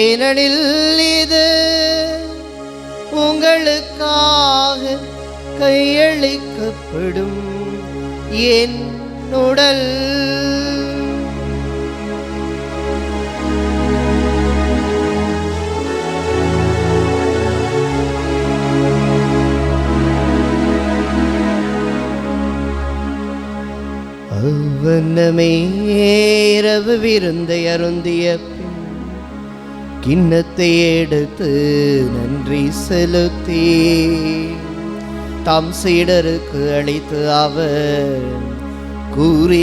ஏனெனில் இது உங்களுக்காக கையளிக்கப்படும் என் உடல். அவ்வண்ணமே இரவு விருந்தை அருந்திய பின் கிண்ணத்தை எடுத்து நன்றி செலுத்தி தம் சீடருக்கு அளித்து அவர் கூறியதாவது,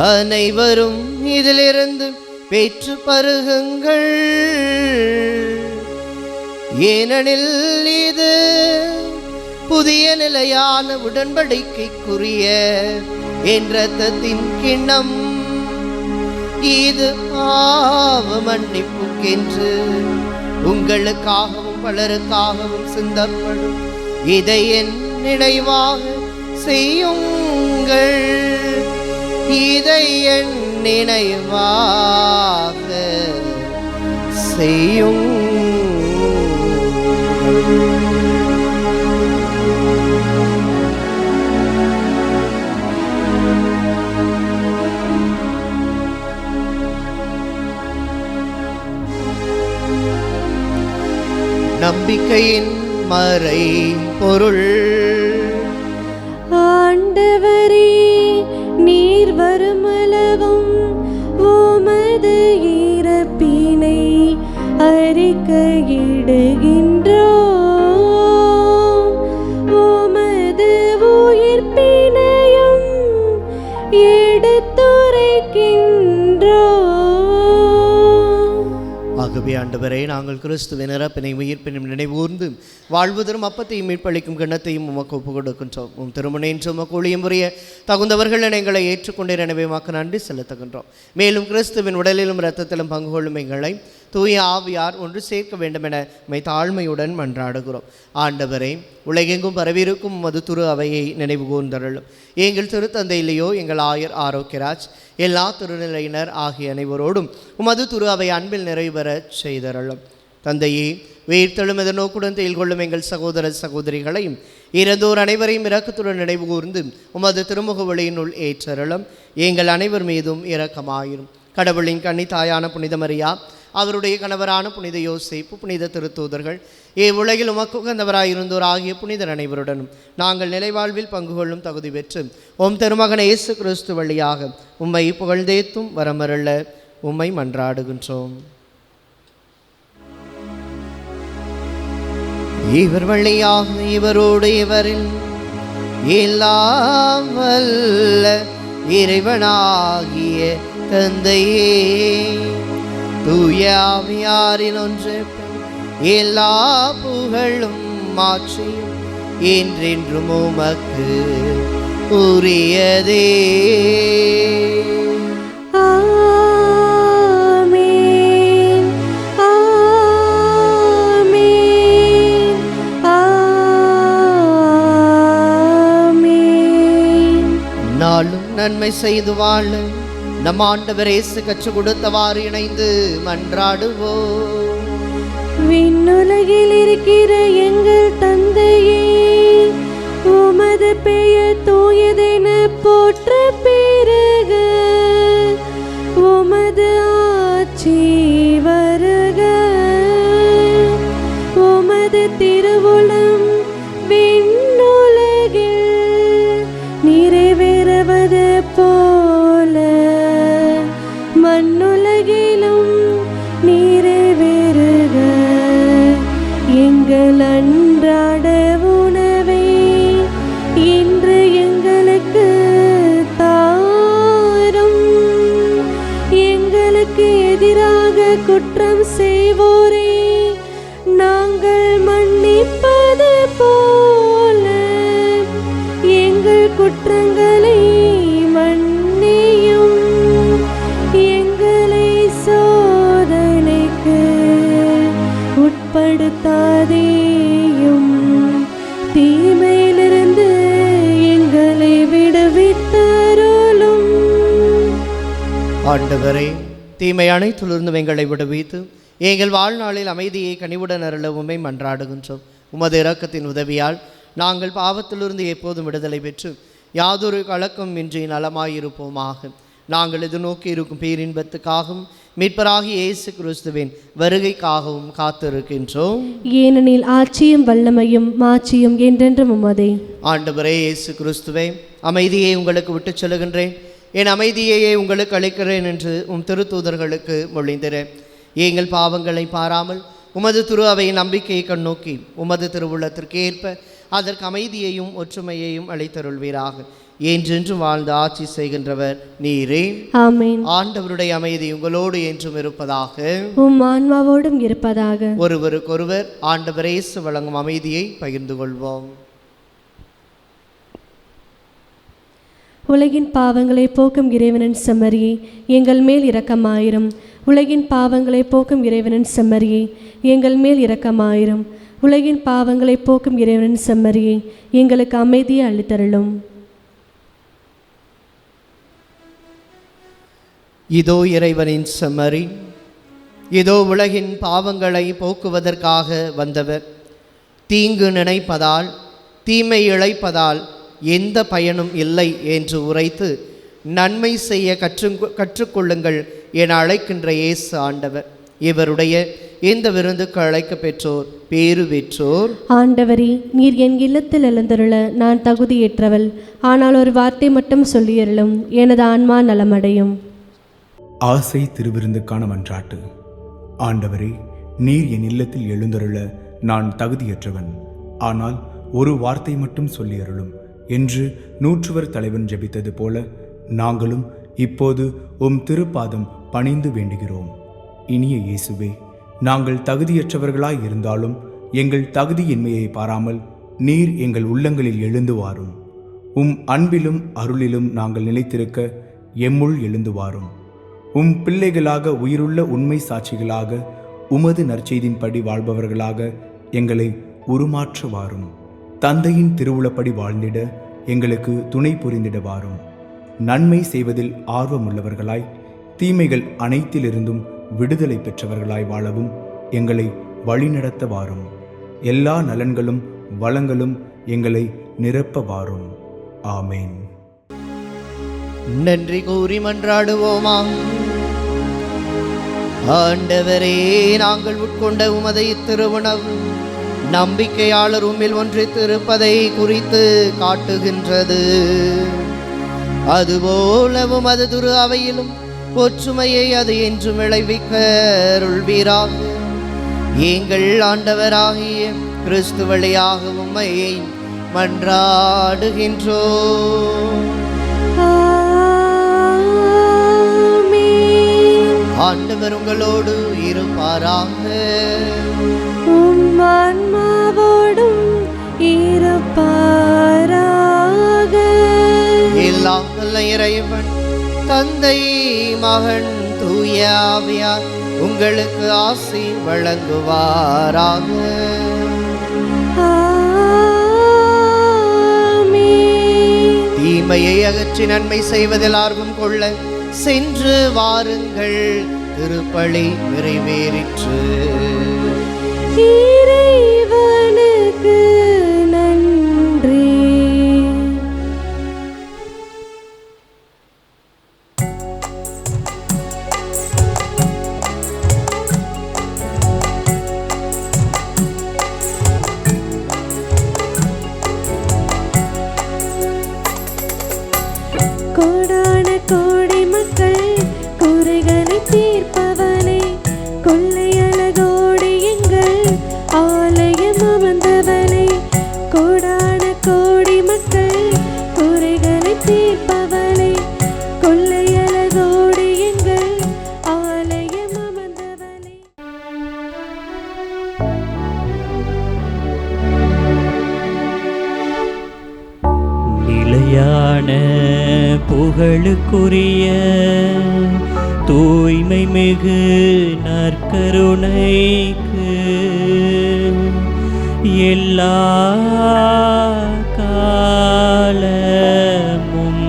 அனைவரும் இதிலிருந்து பெற்று பருகுங்கள், ஏனெனில் இது புதிய நிலையான உடன்படிக்கைக்குரிய என் இரத்தத்தின் கிண்ணம். இது பாவ மன்னிப்புக்கென்று உங்களுக்காகவும் பலருக்காகவும் சிந்தப்படும். இதை என் நினைவாக செய்யுங்கள். இதை என் நினைவாக செய்யுங்கள். நம்பிக்கையின் மறை பொருள். ஆண்டவரே, நீர் வருமளவும் உமது இறப்பினை அறிக்கையிடுகின்றோம், உமது உயிர்ப்பினையும் எடுத்துரைக்கின்றோம். ஆகவே ஆண்டவரே, நாங்கள் கிறிஸ்துவின் இறப்பினை உயிர்ப்பினும் நினைவூர்ந்து வாழ்வதரும் அப்பத்தையும் மீட்பளிக்கும் கிண்ணத்தையும் உமக்கு ஒப்புக் கொடுக்கின்றோம். உம் திருமணேன்று உமக்கு ஊழியம் புரிய தகுந்தவர்கள் எங்களை ஏற்றுக்கொண்டீர், எனவே உமக்கு நன்றி செலுத்துகின்றோம். மேலும் கிறிஸ்துவின் உடலிலும் இரத்தத்திலும் பங்கு கொள்ளும் எங்களை தூய ஆவியார் ஒன்று சேர்க்க வேண்டும் என மை தாழ்மையுடன் மன்றாடுகிறோம். ஆண்டவரே, உலகெங்கும் பரவியிருக்கும் உமது திரு அவையை நினைவு கூர்ந்தருளும். எங்கள் திருத்தந்தையிலேயோ எங்கள் ஆயர் ஆரோக்கியராஜ், எல்லா திருநிலையினர் ஆகிய அனைவரோடும் உமது திரு அவை அன்பில் நிறைவேறச் செய்தருளும். தந்தையே, உயிர்த்தெழும் என்ற நோக்குடன் செயல்கொள்ளும் எங்கள் சகோதர சகோதரிகளையும் இறந்தோர் அனைவரையும் இரக்கத்துடன் நினைவு கூர்ந்து உமது திருமுக ஒளியினுள் ஏற்றருளும். எங்கள் அனைவர் மீதும் இரக்கமாயிரும். கடவுளின் கன்னி தாயான புனித மரியா, அவருடைய கணவரான புனித யோசேப்பு, புனித திருத்தூதர்கள், உலகில் உமக்கு உகந்தவராயிருந்தோர் ஆகிய புனிதர் அனைவருடனும் நாங்கள் நிலைவாழ்வில் பங்கு கொள்ளும் தகுதி பெற்று உம் திருமகன் இயேசு கிறிஸ்து வழியாக உம்மை புகழ்ந்தேத்தும் வரமருள உம்மை மன்றாடுகின்றோம். இவர் வழியாக இவரோடு இவரில் எல்லாம் வல்ல இறைவனாகிய தந்தையே, தூய ஆவியாரின் ஒன்று எல்லா புகழும் மாற்றியும் என்றென்றும் உமக்கு உரியதே. ஆமென், ஆமென், ஆமென். நாளும் நன்மை செய்து வாழ நம் ஆண்டவர் இயேசு கற்றுக் கொடுத்தவாறு இணைந்து மன்றாடுவோம். விண்ணுலகில் இருக்கிற எங்கள் தந்தையே, உமது பெயர் தூயதென போற்ற பெருக, உமது ஆட்சி வருக, உமது திருவுளம் விண்ணுலகில் நிறைவேறுவது போல மண்ணுலகிலும் நிறைவேறுக. எங்கள் அன்றாட உணவை இன்று எங்களுக்கு தாரும். எங்களுக்கு எதிராக குற்றம் செய்வோரே நாங்கள் மன்னிப்பது போல எங்கள் குற்றங்களை மன்னியும். எங்களை சோதனைக்கு உட்படுத்தாதேயும், தீமையிலிருந்து எங்களை விடுவித்தருளும். ஆண்டவரே, தீமை அனைத்திலிருந்து எங்களை விடுவித்து எங்கள் வாழ்நாளில் அமைதியை கனிவுடன் அருள உம்மை மன்றாடுகின்றோம். உமது இரக்கத்தின் உதவியால் நாங்கள் பாவத்திலிருந்து எப்போதும் விடுதலை பெற்று யாதொரு கலக்கம் இன்றி நலமாயிருப்போமாக. நாங்கள் எதிர்நோக்கி இருக்கும் பேரின்பத்துக்காகவும் மீட்பராகிய இயேசு கிறிஸ்துவின் வருகைக்காகவும் காத்திருக்கின்றோம். ஏனெனில் ஆட்சியும் வல்லமையும் மாட்சியும் என்றென்றும் உமதே. ஆண்டவரே இயேசு கிறிஸ்துவே, அமைதியை உங்களுக்கு விட்டுச் செல்கின்றேன், என் அமைதியையே உங்களுக்கு அளிக்கிறேன் என்று உம் திருத்தூதர்களுக்கு மொழிந்திரேன். எங்கள் பாவங்களை பாராமல் உமது திரு அவையின் நம்பிக்கையை கண்ணோக்கி உமது திருவுள்ளத்திற்கு ஏற்ப அதற்கு அமைதியையும் ஒற்றுமையையும் அளித்தருள்வீராக. என்றென்று வாழ்ந்து ஆட்சி செய்கின்றவர் நீரே. ஆமென். ஆண்டவருடைய அமைதி உங்களோடு என்றும் இருப்பதாக. உம் ஆன்மாவோடும் இருப்பதாக. ஒருவருக்கொருவர் ஆண்டவர் இயேசு வழங்கும் அமைதியை பகிர்ந்து கொள்வோம். உலகின் பாவங்களை போக்கும் இறைவனின் செம்மறியே, எங்கள் மேல் இரக்கமாயிரும். உலகின் பாவங்களை போக்கும் இறைவனின் செம்மறியே, எங்கள் மேல் இரக்கமாயிரும். உலகின் பாவங்களை போக்கும் இறைவனின் செம்மறியே, எங்களுக்கு அமைதியை அளித்தருளும். இதோ இறைவனின் செம்மறி, இதோ உலகின் பாவங்களை போக்குவதற்காக வந்தவர். தீங்கு நினைப்பதால் தீமை இழைப்பதால் எந்த பயனும் இல்லை என்று உரைத்து நன்மை செய்ய கற்றுக்கொள்ளுங்கள் என அழைக்கின்ற இயேசு ஆண்டவர். இவருடைய இந்த விருந்துக்கு அழைக்க பெற்றோர் பேறு பெற்றோர். ஆண்டவரே, நீர் என் இல்லத்தில் எழுந்தருள நான் தகுதியற்றவள். ஆனால் ஒரு வார்த்தை மட்டும் சொல்லியருளும், எனது ஆன்மா நலமடையும். ஆசை திருவிருந்துக்கான மன்றாட்டு. ஆண்டவரே, நீர் என் இல்லத்தில் எழுந்தருள நான் தகுதியற்றவன். ஆனால் ஒரு வார்த்தை மட்டும் சொல்லியருளும் என்று நூற்றுவர் தலைவன் ஜெபித்தது போல நாங்களும் இப்போது உம் திருப்பாதம் பணிந்து வேண்டுகிறோம். இனிய இயேசுவே, நாங்கள் தகுதியற்றவர்களாய் இருந்தாலும் எங்கள் தகுதியின்மையை பாராமல் நீர் எங்கள் உள்ளங்களில் எழுந்து வாரும். உம் அன்பிலும் அருளிலும் நாங்கள் நிலைத்திருக்க எம்முள் எழுந்து வாரும். உம் பிள்ளைகளாக உயிருள்ள உண்மை சாட்சிகளாக உமது நற்செய்தின்படி வாழ்பவர்களாக எங்களை உருமாற்ற வாரும். தந்தையின் திருவுளப்படி வாழ்ந்திட எங்களுக்கு துணை புரிந்திட வாரும். நன்மை செய்வதில் ஆர்வமுள்ளவர்களாய் தீமைகள் அனைத்திலிருந்தும் விடுதலை பெற்றவர்களாய் வாழவும் எங்களை வழிநடத்த வாரும். எல்லா நலன்களும் வளங்களும் எங்களை நிரப்ப வாரும். ஆமேன். நன்றி கூறி மன்றாடுவோமா. ஆண்டவரே, நாங்கள் உட்கொண்ட உமதை திருவுணவு நம்பிக்கையாளர் உம்மில் ஒன்றித்திருப்பதை குறித்து காட்டுகின்றது. அதுபோல உமது திரு அவையிலும் ஒற்றுமையை அது என்றும் விளைவிக்க அருள்வீராக. எங்கள் ஆண்டவராகிய கிறிஸ்து வழியாக உம்மை மன்றாடுகின்றோம். ஆண்டவர் உங்களோடு இருப்பாராக. உம் ஆன்மாவோடும் இருப்பாராக. எல்லாம் வல்ல இறைவன் தந்தை மகன் தூய ஆவியார் உங்களுக்கு ஆசி வழங்குவாராக. தீமையை அகற்றி நன்மை செய்வதில் ஆர்வம் கொள்ள சென்று வாருங்கள். திருப்பலி நிறைவேறிற்று. இறைவனுக்கு நன்றி. கோடான கோடி மக்கள் குறைகளை தீர்ப்பவனே, கொள்ளையழகோடி எங்கள் ஆலயம் அமர்ந்தவனே. கோடான கோடி மக்கள் குறைகளை தீர்ப்பவனே, கொள்ளையழகோடி எங்கள் ஆலயம் அமர்ந்தவனே. நிலையான புகழுக்குரிய தூய்மை மிகு நற்கருணைக்கு எல்லா காலமும்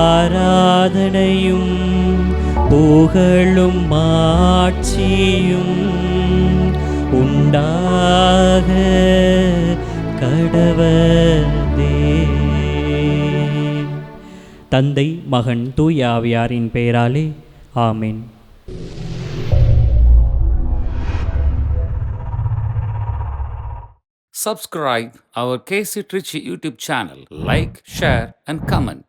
ஆராதனையும் புகழும் மாட்சியும் உண்டாக கடவதே. தந்தை மகன் தூய ஆவியாரின் பெயராலே ஆமென். Subscribe our KC Trichy YouTube channel. Like, share and comment.